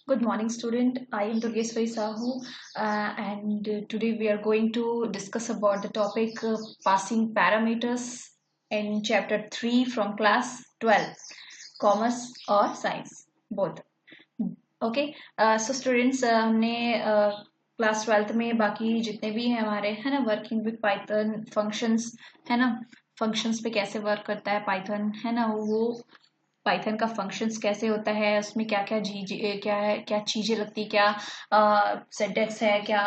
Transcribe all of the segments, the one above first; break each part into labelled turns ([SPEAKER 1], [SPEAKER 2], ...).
[SPEAKER 1] Good morning, student. I am Durgeswari Sahu, and today we are going to discuss about the topic passing parameters in chapter 3 from class 12, commerce or science, both. Okay, so students, हमने class 12th में बाकी जितने भी हैं हमारे है ना working with Python functions है ना फंक्शंस पे कैसे वर्क करता है पाइथन है ना वो पाइथन का फंक्शंस कैसे होता है उसमें क्या क्या क्या है क्या चीजें लगती क्या सिंटैक्स है क्या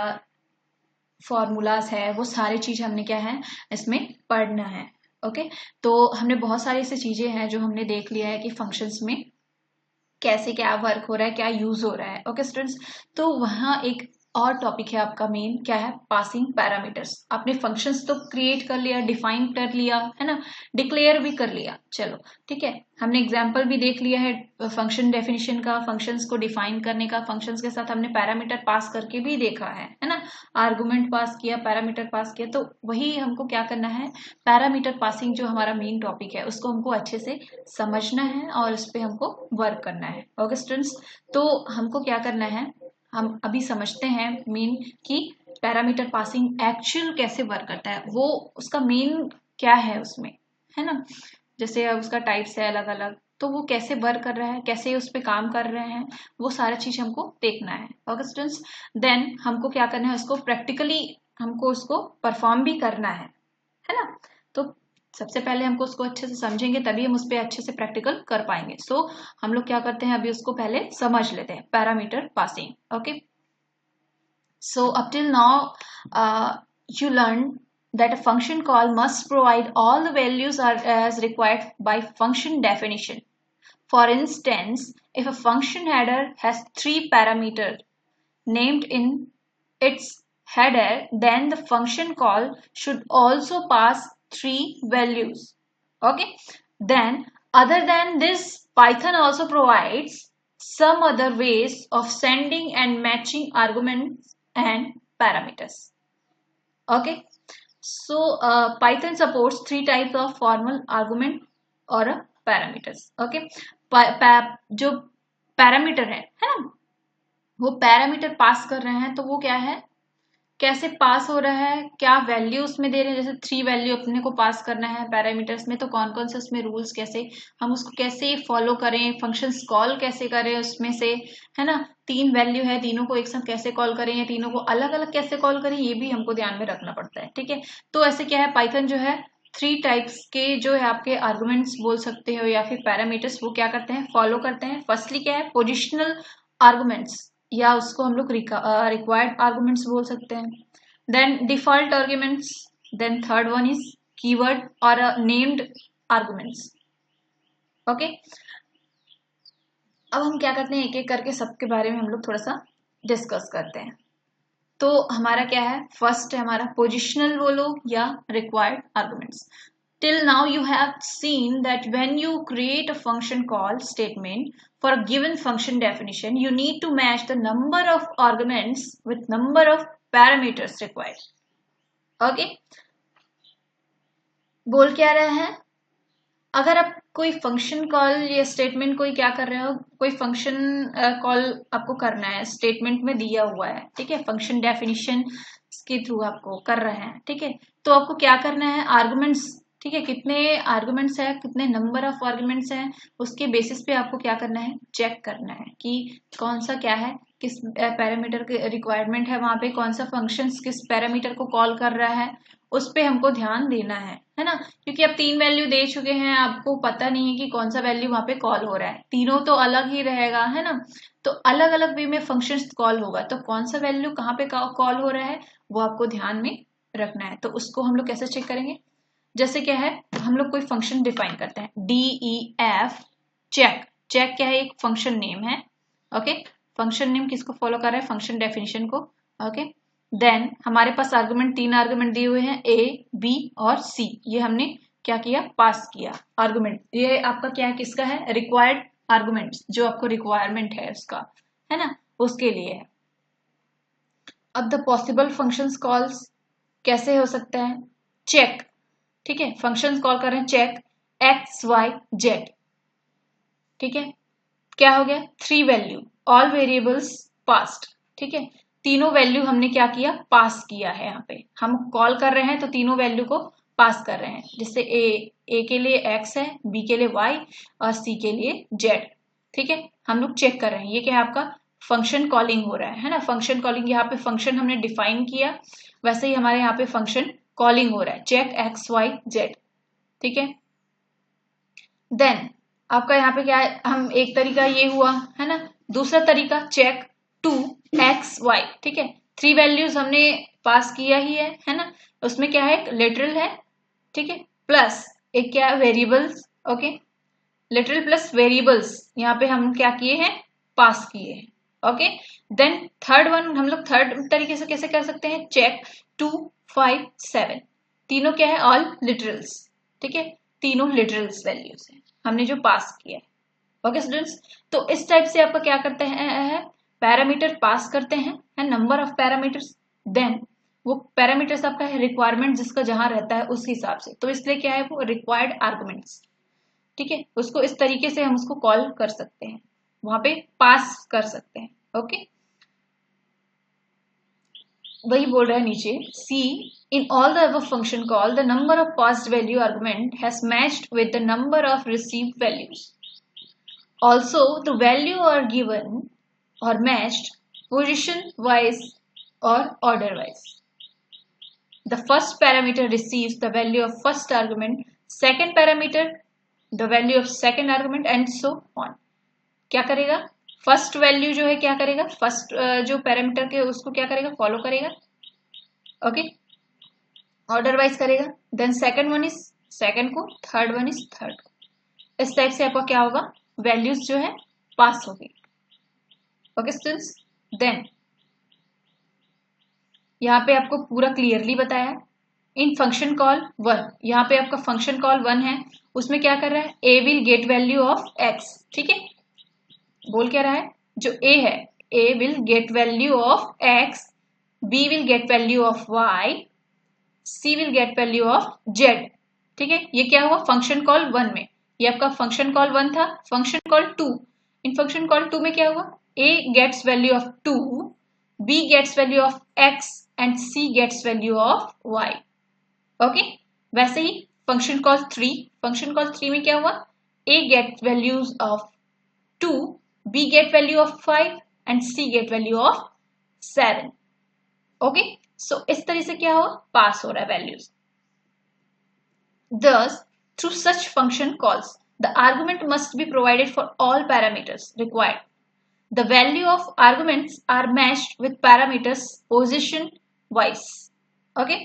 [SPEAKER 1] फॉर्मूलाज है वो सारी चीज हमने क्या है इसमें पढ़ना है। ओके, तो हमने बहुत सारी ऐसी चीजें हैं जो हमने देख लिया है कि फंक्शंस में कैसे क्या वर्क हो रहा है क्या यूज हो रहा है। ओके स्टूडेंट्स, तो वहाँ एक और टॉपिक है आपका मेन क्या है पासिंग पैरामीटर्स। आपने फंक्शंस तो क्रिएट कर लिया, डिफाइन कर लिया है ना, डिक्लेयर भी कर लिया, चलो ठीक है। हमने एग्जांपल भी देख लिया है फंक्शन डेफिनेशन का, फंक्शंस को डिफाइन करने का, फंक्शंस के साथ हमने पैरामीटर पास करके भी देखा है ना, आर्गुमेंट पास किया, पैरामीटर पास किया। तो वही हमको क्या करना है, पैरामीटर पासिंग जो हमारा मेन टॉपिक है उसको हमको अच्छे से समझना है और उस पर हमको वर्क करना है। ओके स्टूडेंट्स, तो हमको क्या करना है, हम अभी समझते हैं मेन कि पैरामीटर पासिंग एक्चुअल कैसे वर्क करता है, वो उसका मेन क्या है उसमें, है ना। जैसे अब उसका टाइप्स है अलग अलग, तो वो कैसे वर्क कर रहा है, कैसे उस पर काम कर रहे हैं, वो सारा चीज हमको देखना है। ओके स्टूडेंट्स, देन हमको क्या करना है, उसको प्रैक्टिकली हमको उसको परफॉर्म भी करना है ना। तो सबसे पहले हमको उसको अच्छे से समझेंगे तभी हम उस पर अच्छे से प्रैक्टिकल कर पाएंगे। सो हम लोग क्या करते हैं, अभी उसको पहले समझ लेते हैं parameter passing. Okay, so up till now you learned that a function call must provide all the values are as required by function definition. For instance, if a function header has 3 parameters named in its header, then the function call should also pass 3 values. Okay, then other than this, Python also provides some other ways of sending and matching arguments and parameters. Okay, so Python supports 3 types of formal argument or parameters. Okay, जो parameter है ना, वो parameter pass कर रहे हैं तो वो क्या है, कैसे पास हो रहा है, क्या वैल्यू उसमें दे रहे हैं। जैसे 3 वैल्यू अपने को पास करना है पैरामीटर्स में, तो कौन कौन से उसमें रूल्स, कैसे हम उसको कैसे फॉलो करें, फंक्शंस कॉल कैसे करें उसमें से, है ना। 3 वैल्यू है, तीनों को एक साथ कैसे कॉल करें या तीनों को अलग अलग कैसे कॉल करें, ये भी हमको ध्यान में रखना पड़ता है। ठीक है, तो ऐसे क्या है, पाइथन जो है 3 टाइप्स के जो है आपके आर्गुमेंट्स बोल सकते हो या फिर पैरामीटर्स, वो क्या करते हैं, फॉलो करते हैं। फर्स्टली क्या है, पोजिशनल आर्गुमेंट्स, या उसको हम लोग रिक्वायर्ड आर्गुमेंट्स बोल सकते हैं। Then default arguments, then third one is keyword और नेम्ड आर्गुमेंट्स। ओके, अब हम क्या करते हैं, एक एक करके सबके बारे में हम लोग थोड़ा सा डिस्कस करते हैं। तो हमारा क्या है, फर्स्ट है हमारा पोजिशनल बोलो या required arguments. Till now you have seen that when you create a function call statement for a given function definition, you need to match the number of arguments with number of parameters required. Okay, बोल क्या रहे हैं, अगर आप कोई function call या statement कोई क्या कर रहे हो, कोई फंक्शन कॉल आपको करना है, स्टेटमेंट में दिया हुआ है, ठीक है, फंक्शन डेफिनेशन के थ्रू आपको कर रहे हैं, ठीक है। तो आपको क्या करना है, आर्गुमेंट्स, ठीक है, कितने आर्गुमेंट्स है, कितने नंबर ऑफ आर्गुमेंट्स हैं, उसके बेसिस पे आपको क्या करना है, चेक करना है कि कौन सा क्या है, किस पैरामीटर की रिक्वायरमेंट है, वहां पे कौन सा फंक्शन किस पैरामीटर को कॉल कर रहा है, उस पे हमको ध्यान देना है ना। क्योंकि अब 3 वैल्यू दे चुके हैं, आपको पता नहीं है कि कौन सा वैल्यू वहां पे कॉल हो रहा है, तीनों तो अलग ही रहेगा, है ना। तो अलग अलग वे में फंक्शंस कॉल होगा, तो कौन सा वैल्यू कहाँ पे कॉल हो रहा है वो आपको ध्यान में रखना है। तो उसको हम लोग कैसे चेक करेंगे, जैसे क्या है, हम लोग कोई फंक्शन डिफाइन करते हैं, DEF चेक, चेक क्या है, एक फंक्शन नेम है। ओके, फंक्शन नेम किसको फॉलो कर रहा है, फंक्शन डेफिनेशन को। ओके, देन हमारे पास आर्गुमेंट, 3 आर्गुमेंट दिए हुए हैं, A, B और C, ये हमने क्या किया, पास किया आर्गुमेंट। ये आपका क्या है, किसका है, रिक्वायर्ड आर्गुमेंट, जो आपको रिक्वायरमेंट है उसका, है ना, उसके लिए है। अब द पॉसिबल फंक्शंस कॉल्स कैसे हो सकता है, चेक, ठीक है, फंक्शन कॉल कर रहे हैं चेक X Y Z, ठीक है, क्या हो गया, 3 वैल्यू, ऑल वेरिएबल्स पास्ट, ठीक है, तीनों वैल्यू हमने क्या किया, पास किया है। यहाँ पे हम कॉल कर रहे हैं तो तीनों वैल्यू को पास कर रहे हैं, जिससे ए के लिए x है, b के लिए y और c के लिए z, ठीक है। हम लोग चेक कर रहे हैं, ये क्या है आपका फंक्शन कॉलिंग हो रहा है ना, फंक्शन कॉलिंग। यहाँ पे फंक्शन हमने डिफाइन किया, वैसे ही हमारे यहाँ पे फंक्शन कॉलिंग हो रहा है, चेक x y z, ठीक है। देन आपका यहाँ पे क्या है, हम एक तरीका ये हुआ है ना, दूसरा तरीका चेक 2xy, ठीक है, 3 वैल्यूज हमने पास किया ही है ना, उसमें क्या है, लिटरल है, ठीक है, प्लस एक क्या है, variables, okay, literal plus variables यहाँ पे हम क्या किए हैं, पास किए हैं, ओके। देन थर्ड वन हम लोग थर्ड तरीके से कैसे कर सकते हैं, चेक 2 5 7, तीनों क्या है, ऑल लिटरल्स, ठीक है, तीनों लिटरल्स वैल्यूज है हमने जो पास किया है, ओके स्टूडेंट्स। तो इस टाइप से आपका क्या करते हैं, पैरामीटर पास करते हैं नंबर ऑफ पैरामीटर्स, देन वो पैरामीटर्स आपका है रिक्वायरमेंट जिसका जहां रहता है उस हिसाब से, तो इसलिए क्या है वो रिक्वायर्ड आर्गुमेंट्स, ठीक है, उसको इस तरीके से हम उसको कॉल कर सकते हैं, वहां पे पास कर सकते हैं, ओके। वही बोल रहा है नीचे, see in all the above function call the number of passed value argument has matched with the number of received values. Also the value are given or matched position wise or order wise. The first parameter receives the value of first argument, second parameter the value of second argument and so on. क्या करेगा, first value जो है क्या करेगा, first जो parameter के उसको क्या करेगा, फॉलो करेगा, ओके, ऑर्डर वाइज करेगा, then second one is second को, थर्ड वन इज थर्ड को, इस टाइप से आपका क्या होगा, वैल्यूज जो है पास होगी, ओके स्टूडेंट्स। देन यहाँ पे आपको पूरा क्लियरली बताया, इन फंक्शन कॉल 1, यहाँ पे आपका फंक्शन कॉल 1 है, उसमें क्या कर रहा है, A will get value of x, ठीक है, बोल क्या रहा है, जो a है a will get value of x, b will get value of y, c will get value of z, ठीक है। ये क्या हुआ फंक्शन कॉल 1 में, ये आपका फंक्शन कॉल 1 था। फंक्शन कॉल 2, इन फंक्शन कॉल 2 में क्या हुआ, a gets value of 2, b gets value of x and c gets value of y, okay. वैसे ही फंक्शन कॉल 3, फंक्शन कॉल 3 में क्या हुआ, a get values of 2, b get value of 5 and c get value of 7, okay. So इस तरह से क्या हुआ, पास हो रहा है values. Thus through such function calls the argument must be provided for all parameters required. The value of arguments are matched with parameters position wise, okay,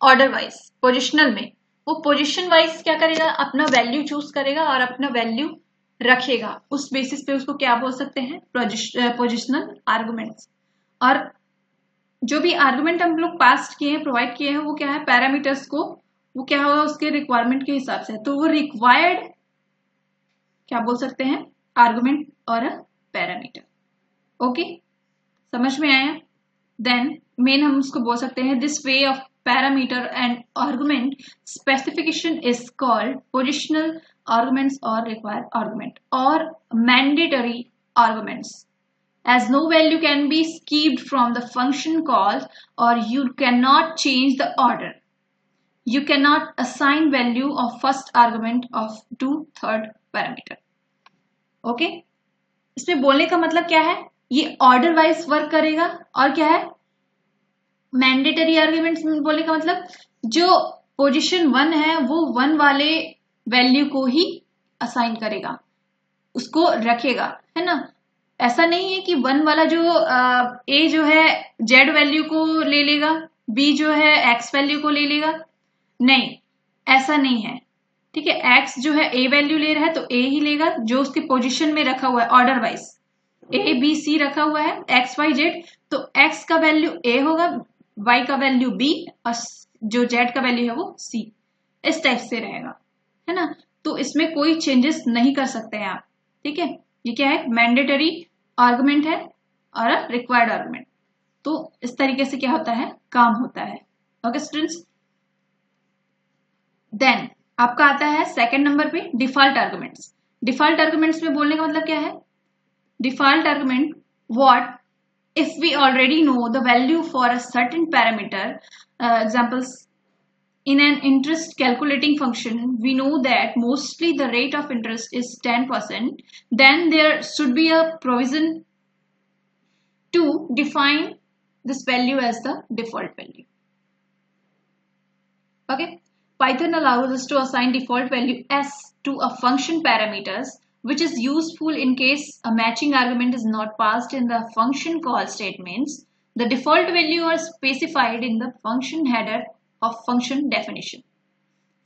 [SPEAKER 1] order wise, positional में वो पोजिशन वाइज क्या करेगा, अपना value choose करेगा और अपना value रखेगा, उस बेसिस पे उसको क्या बोल सकते हैं, पोजिशनल आर्गुमेंट्स। और जो भी आर्गुमेंट हम लोग पास किए हैं, प्रोवाइड किए हैं, वो क्या है, पैरामीटर्स को वो क्या होगा उसके रिक्वायरमेंट के हिसाब से, तो वो रिक्वायर्ड क्या बोल सकते हैं, आर्गुमेंट और पैरामीटर, ओके, समझ में आया। देन मेन हम उसको बोल सकते हैं, this way of parameter and argument specification is called positional arguments or required argument or mandatory arguments, as no value can be skipped from the function call or you cannot change the order. You cannot assign value of first argument of to third parameter. Okay, इसमें बोलने का मतलब क्या है, ये order wise work करेगा, और क्या है मैंडेटरी आर्ग्यूमेंट्स बोलने का मतलब जो पोजीशन 1 है वो 1 वाले वैल्यू को ही असाइन करेगा, उसको रखेगा, है ना। ऐसा नहीं है कि 1 वाला जो ए जो है जेड वैल्यू को ले लेगा, बी जो है एक्स वैल्यू को ले लेगा, नहीं, ऐसा नहीं है, ठीक है। एक्स जो है ए वैल्यू ले रहा है तो ए ही लेगा जो उसके पोजीशन में रखा हुआ है, order wise a b c रखा हुआ है, एक्स वाई जेड, तो एक्स का वैल्यू ए होगा, y का वैल्यू b और जो z का वैल्यू है वो c, इस टाइप से रहेगा, है ना। तो इसमें कोई चेंजेस नहीं कर सकते हैं आप, ठीक है। ये क्या है, मैंडेटरी आर्गुमेंट है और रिक्वायर्ड आर्गुमेंट, तो इस तरीके से क्या होता है, काम होता है, ओके स्टूडेंट्स। देन आपका आता है सेकंड नंबर पे डिफॉल्ट आर्गुमेंट्स। डिफॉल्ट आर्गुमेंट्स में बोलने का मतलब क्या है? Default argument, what if we already know the value for a certain parameter. Examples, in an interest calculating function we know that mostly the rate of interest is 10%, then there should be a provision to define this value as the default value. Okay, Python allows us to assign default value s to a function parameters, which is useful in case a matching argument is not passed in the function call statements. The default value are specified in the function header of function definition.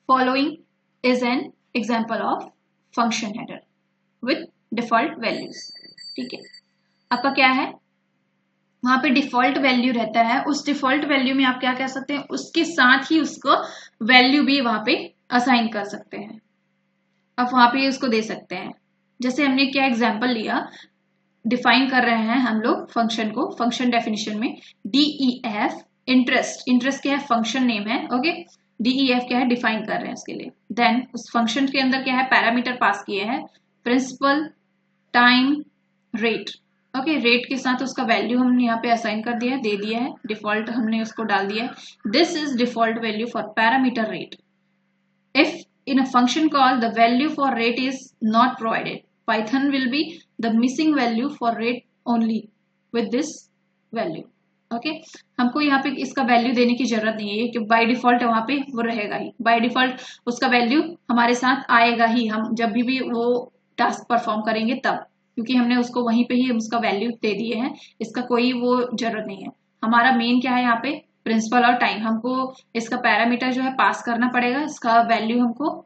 [SPEAKER 1] Following is an example of function header with default values. ठीक है, आपका क्या है, वहां पे default value रहता है, उस डिफॉल्ट वैल्यू में आप क्या कर सकते हैं, उसके साथ ही उसको वैल्यू भी वहां पे असाइन कर सकते हैं, आप वहां पे उसको दे सकते हैं। जैसे हमने क्या एग्जांपल लिया, डिफाइन कर रहे हैं हम लोग फंक्शन को, फंक्शन डेफिनेशन में DEF इंटरेस्ट, इंटरेस्ट क्या है, फंक्शन नेम है, ओके, DEF क्या है, डिफाइन कर रहे हैं उसके लिए। देन उस फंक्शन के अंदर क्या है, पैरामीटर पास किए हैं, principal, time, rate, okay, rate के साथ उसका वैल्यू हमने यहाँ पे असाइन कर दिया है, दे दिया है, डिफॉल्ट हमने उसको डाल दिया है। This is default value for parameter rate. If in a function call the value for rate is not provided, Python will be the missing value for rate only with this value. Okay, हमको यहाँ पे इसका value देने की जरूरत नहीं है कि बाय डिफॉल्ट वहां पे वो रहेगा ही, बाय डिफॉल्ट उसका वैल्यू हमारे साथ आएगा ही, हम जब भी वो टास्क परफॉर्म करेंगे तब, क्योंकि हमने उसको वहीं पे ही उसका वैल्यू दे दिए हैं, इसका कोई वो जरूरत नहीं है। हमारा मेन क्या है यहाँ पे, प्रिंसिपल और टाइम, हमको इसका पैरामीटर जो है पास करना पड़ेगा, इसका वैल्यू हमको,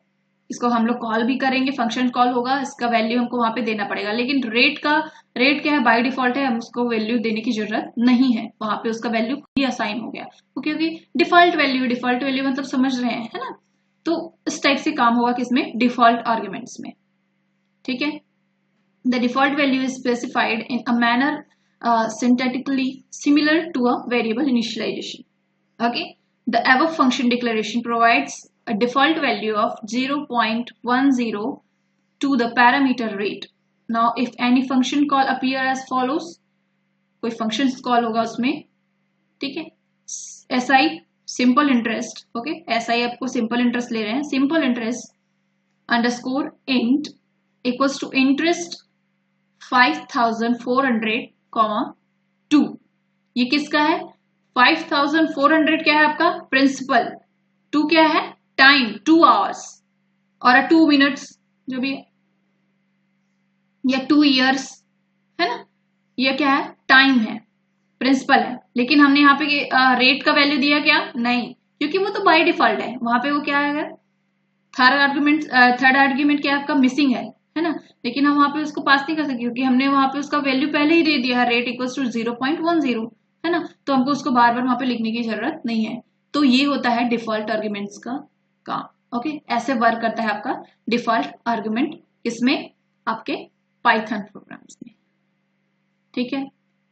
[SPEAKER 1] इसको हम लोग कॉल भी करेंगे, फंक्शन कॉल होगा, इसका वैल्यू हमको वहां पे देना पड़ेगा। लेकिन रेट का, रेट क्या है, बाय डिफॉल्ट है, हम उसको वैल्यू देने की जरूरत नहीं है, वहां पे उसका वैल्यू ही असाइन हो गया, क्योंकि डिफॉल्ट वैल्यू, डिफॉल्ट वैल्यू मतलब समझ रहे हैं, है ना। तो इस टाइप से काम होगा किसमें, डिफॉल्ट आर्ग्यूमेंट्स में, ठीक है। The default value is specified in a manner syntactically similar to a variable initialization. Okay, the above function declaration provides a default value of 0.10 to the parameter rate. Now if any function call appear as follows, कोई function call होगा उसमें, ठीक है, SI simple interest, okay, SI आपको simple interest ले रहे हैं, simple interest underscore int equals to interest 5400, 2, ये किसका है, 5400 क्या है आपका प्रिंसिपल, 2 क्या है टाइम, 2 आवर्स और 2 मिनट्स जो भी, या 2 इयर्स, है ना, ये क्या है टाइम है, प्रिंसिपल है। लेकिन हमने यहाँ पे रेट का वैल्यू दिया क्या, नहीं, क्योंकि वो तो बाय डिफॉल्ट है, वहां पे वो क्या है, थर्ड आर्ग्यूमेंट क्या है आपका मिसिंग है ना, लेकिन हम वहां पे उसको पास नहीं कर सकते क्योंकि हमने वहां पे उसका वैल्यू पहले ही दे दिया है, रेट इक्वल्स टू 0.10, है ना, तो हमको उसको बार बार वहां पे लिखने की जरूरत नहीं है। तो ये होता है डिफॉल्ट आर्ग्यूमेंट्स का काम, ओके, ऐसे वर्क करता है आपका डिफॉल्ट आर्ग्यूमेंट, किसमें, आपके पाइथन प्रोग्राम्स में, ठीक है,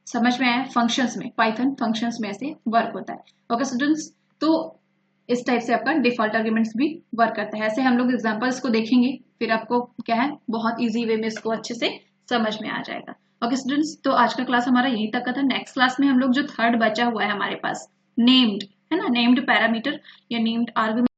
[SPEAKER 1] समझ में आया, फंक्शंस में, पाइथन फंक्शंस में ऐसे वर्क होता है। ओके स्टूडेंट्स, तो इस टाइप से आपका डिफॉल्ट आर्ग्यूमेंट्स भी वर्क करता है। ऐसे हम लोग एग्जांपल्स को देखेंगे, फिर आपको क्या है बहुत इजी वे में इसको अच्छे से समझ में आ जाएगा। ओके स्टूडेंट्स, तो आज का क्लास हमारा यहीं तक का था। नेक्स्ट क्लास में हम लोग जो थर्ड बचा हुआ है हमारे पास, नेम्ड, है ना, नेम्ड पैरामीटर या नेम्ड आर्ग्यूमेंट